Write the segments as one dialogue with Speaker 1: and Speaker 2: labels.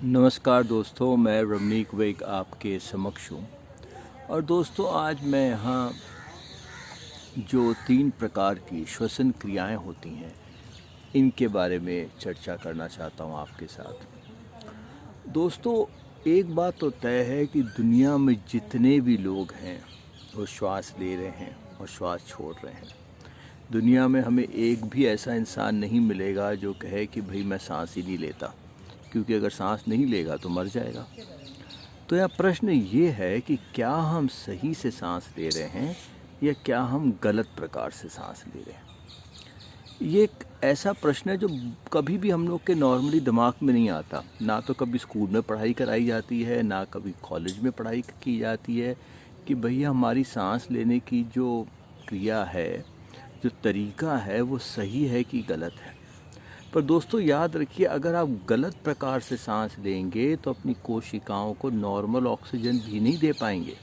Speaker 1: नमस्कार दोस्तों, मैं रमनीक वेग आपके समक्ष हूँ। और दोस्तों, आज मैं यहाँ जो 3 प्रकार की श्वसन क्रियाएं होती हैं इनके बारे में चर्चा करना चाहता हूँ आपके साथ। दोस्तों, एक बात तो तय है कि दुनिया में जितने भी लोग हैं वो श्वास ले रहे हैं और श्वास छोड़ रहे हैं। दुनिया में हमें एक भी ऐसा इंसान नहीं मिलेगा जो कहे कि भाई मैं सांस ही नहीं लेता, क्योंकि अगर सांस नहीं लेगा तो मर जाएगा। तो यह प्रश्न ये है कि क्या हम सही से सांस ले रहे हैं या क्या हम गलत प्रकार से सांस ले रहे हैं। ये एक ऐसा प्रश्न है जो कभी भी हम लोग के नॉर्मली दिमाग में नहीं आता। ना तो कभी स्कूल में पढ़ाई कराई जाती है, ना कभी कॉलेज में पढ़ाई की जाती है कि भैया हमारी सांस लेने की जो क्रिया है, जो तरीका है, वो सही है कि गलत है। पर दोस्तों याद रखिए, अगर आप गलत प्रकार से सांस लेंगे तो अपनी कोशिकाओं को नॉर्मल ऑक्सीजन भी नहीं दे पाएंगे।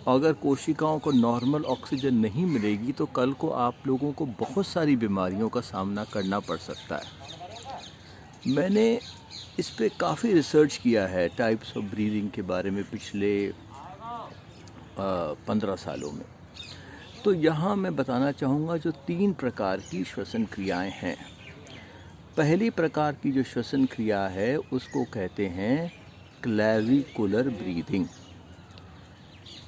Speaker 1: अगर कोशिकाओं को नॉर्मल ऑक्सीजन नहीं मिलेगी तो कल को आप लोगों को बहुत सारी बीमारियों का सामना करना पड़ सकता है। मैंने इस पे काफ़ी रिसर्च किया है टाइप्स ऑफ ब्रीदिंग के बारे में पिछले 15 सालों में। तो यहाँ मैं बताना चाहूँगा जो 3 प्रकार की श्वसन क्रियाएं हैं। पहली प्रकार की जो श्वसन क्रिया है उसको कहते हैं क्लेविकुलर ब्रीदिंग।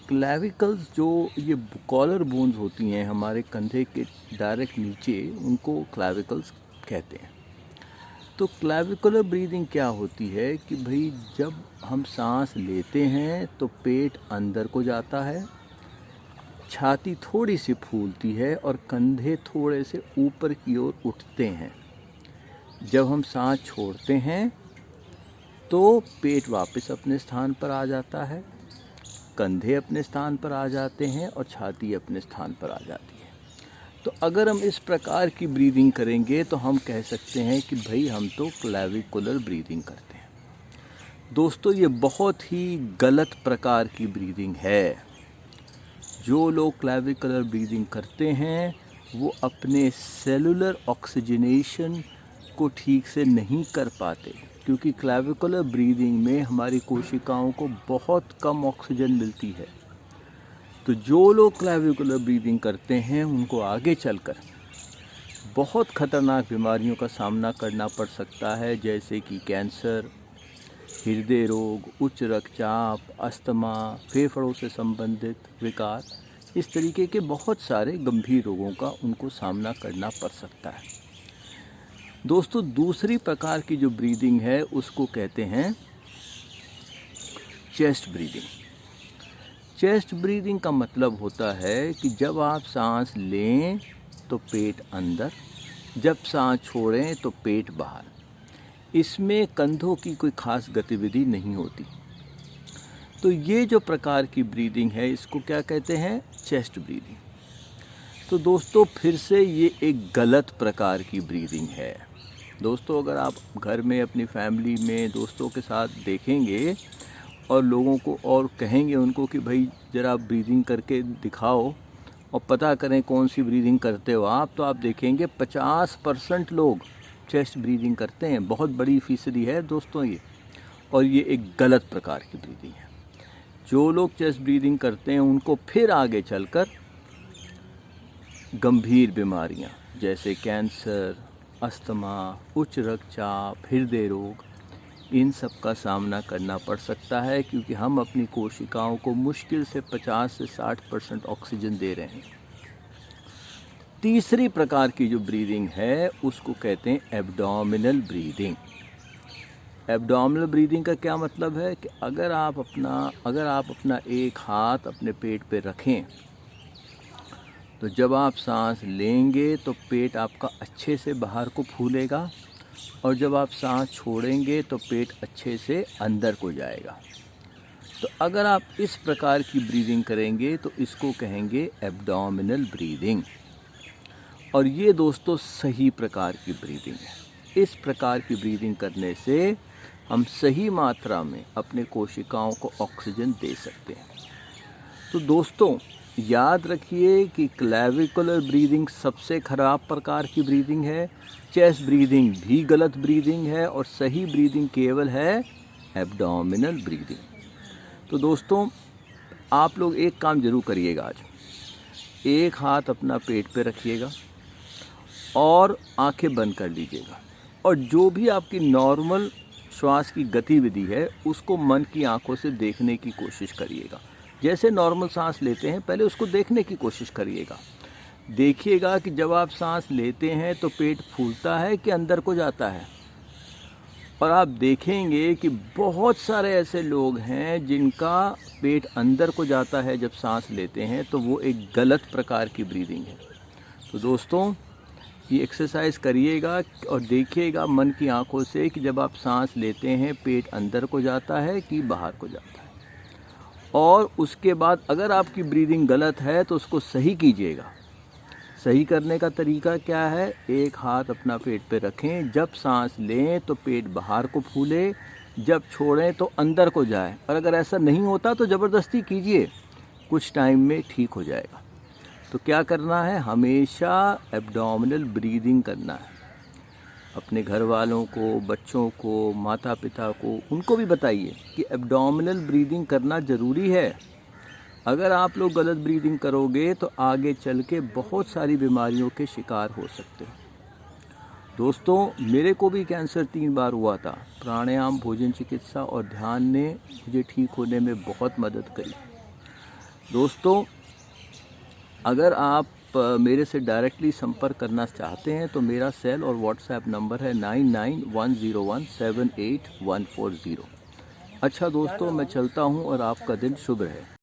Speaker 1: क्लेविकल्स, जो ये कॉलर बोन्स होती हैं हमारे कंधे के डायरेक्ट नीचे, उनको क्लेविकल्स कहते हैं। तो क्लेविकुलर ब्रीदिंग क्या होती है कि भाई जब हम सांस लेते हैं तो पेट अंदर को जाता है, छाती थोड़ी सी फूलती है और कंधे थोड़े से ऊपर की ओर उठते हैं। जब हम सांस छोड़ते हैं तो पेट वापस अपने स्थान पर आ जाता है, कंधे अपने स्थान पर आ जाते हैं और छाती अपने स्थान पर आ जाती है। तो अगर हम इस प्रकार की ब्रीदिंग करेंगे तो हम कह सकते हैं कि भाई हम तो क्लेविकुलर ब्रीदिंग करते हैं। दोस्तों, ये बहुत ही गलत प्रकार की ब्रीदिंग है। जो लोग क्लेविकुलर ब्रीदिंग करते हैं वो अपने सेलुलर ऑक्सीजनेशन को ठीक से नहीं कर पाते, क्योंकि क्लेविकुलर ब्रीदिंग में हमारी कोशिकाओं को बहुत कम ऑक्सीजन मिलती है। तो जो लोग क्लेविकुलर ब्रीदिंग करते हैं उनको आगे चलकर बहुत खतरनाक बीमारियों का सामना करना पड़ सकता है, जैसे कि कैंसर, हृदय रोग, उच्च रक्तचाप, अस्थमा, फेफड़ों से संबंधित विकार, इस तरीके के बहुत सारे गंभीर रोगों का उनको सामना करना पड़ सकता है। दोस्तों, दूसरी प्रकार की जो ब्रीदिंग है उसको कहते हैं चेस्ट ब्रीदिंग। चेस्ट ब्रीदिंग का मतलब होता है कि जब आप सांस लें तो पेट अंदर, जब सांस छोड़ें तो पेट बाहर। इसमें कंधों की कोई खास गतिविधि नहीं होती। तो ये जो प्रकार की ब्रीदिंग है इसको क्या कहते हैं? Chest breathing. तो दोस्तों, फिर से ये एक गलत प्रकार की ब्रीदिंग है। दोस्तों, अगर आप घर में अपनी फैमिली में दोस्तों के साथ देखेंगे और लोगों को और कहेंगे उनको कि भाई ज़रा ब्रीदिंग करके दिखाओ और पता करें कौन सी ब्रीदिंग करते हो आप, तो आप देखेंगे 50% लोग चेस्ट ब्रीदिंग करते हैं। बहुत बड़ी फीसदी है दोस्तों ये, और ये एक गलत प्रकार की ब्रीदिंग है। जो लोग चेस्ट ब्रीदिंग करते हैं उनको फिर आगे चलकर गंभीर बीमारियां जैसे कैंसर, अस्थमा, उच्च रक्तचाप, हृदय रोग, इन सब का सामना करना पड़ सकता है, क्योंकि हम अपनी कोशिकाओं को मुश्किल से 50 से 60% ऑक्सीजन दे रहे हैं। तीसरी प्रकार की जो ब्रीदिंग है उसको कहते हैं एब्डोमिनल ब्रीदिंग। एब्डोमिनल ब्रीदिंग का क्या मतलब है कि अगर आप अपना एक हाथ अपने पेट पे रखें तो जब आप सांस लेंगे तो पेट आपका अच्छे से बाहर को फूलेगा, और जब आप सांस छोड़ेंगे तो पेट अच्छे से अंदर को जाएगा। तो अगर आप इस प्रकार की ब्रीदिंग करेंगे तो इसको कहेंगे एब्डोमिनल ब्रीदिंग। और ये दोस्तों सही प्रकार की ब्रीदिंग है। इस प्रकार की ब्रीदिंग करने से हम सही मात्रा में अपने कोशिकाओं को ऑक्सीजन दे सकते हैं। तो दोस्तों, याद रखिए कि क्लेविकुलर ब्रीदिंग सबसे खराब प्रकार की ब्रीदिंग है, चेस्ट ब्रीदिंग भी गलत ब्रीदिंग है, और सही ब्रीदिंग केवल है एब्डोमिनल ब्रीदिंग। तो दोस्तों, आप लोग एक काम ज़रूर करिएगा आज। एक हाथ अपना पेट पे रखिएगा और आंखें बंद कर लीजिएगा, और जो भी आपकी नॉर्मल श्वास की गतिविधि है उसको मन की आंखों से देखने की कोशिश करिएगा। जैसे नॉर्मल सांस लेते हैं पहले उसको देखने की कोशिश करिएगा। देखिएगा कि जब आप सांस लेते हैं तो पेट फूलता है कि अंदर को जाता है। और आप देखेंगे कि बहुत सारे ऐसे लोग हैं जिनका पेट अंदर को जाता है जब सांस लेते हैं, तो वो एक गलत प्रकार की ब्रीदिंग है। तो दोस्तों, ये एक्सरसाइज करिएगा और देखिएगा मन की आंखों से कि जब आप सांस लेते हैं पेट अंदर को जाता है कि बाहर को जाता है। और उसके बाद अगर आपकी ब्रीदिंग गलत है तो उसको सही कीजिएगा। सही करने का तरीका क्या है? एक हाथ अपना पेट पे रखें, जब सांस लें तो पेट बाहर को फूले, जब छोड़ें तो अंदर को जाए। और अगर ऐसा नहीं होता तो ज़बरदस्ती कीजिए, कुछ टाइम में ठीक हो जाएगा। तो क्या करना है? हमेशा एब्डोमिनल ब्रीदिंग करना है। अपने घर वालों को, बच्चों को, माता पिता को, उनको भी बताइए कि एब्डोमिनल ब्रीदिंग करना ज़रूरी है। अगर आप लोग गलत ब्रीदिंग करोगे तो आगे चल के बहुत सारी बीमारियों के शिकार हो सकते हैं। दोस्तों, मेरे को भी कैंसर 3 बार हुआ था। प्राणायाम, भोजन चिकित्सा और ध्यान ने मुझे ठीक होने में बहुत मदद करी। दोस्तों, अगर आप मेरे से डायरेक्टली संपर्क करना चाहते हैं तो मेरा सेल और व्हाट्सएप नंबर है 9910178140। अच्छा दोस्तों, मैं चलता हूं और आपका दिन शुभ रहे।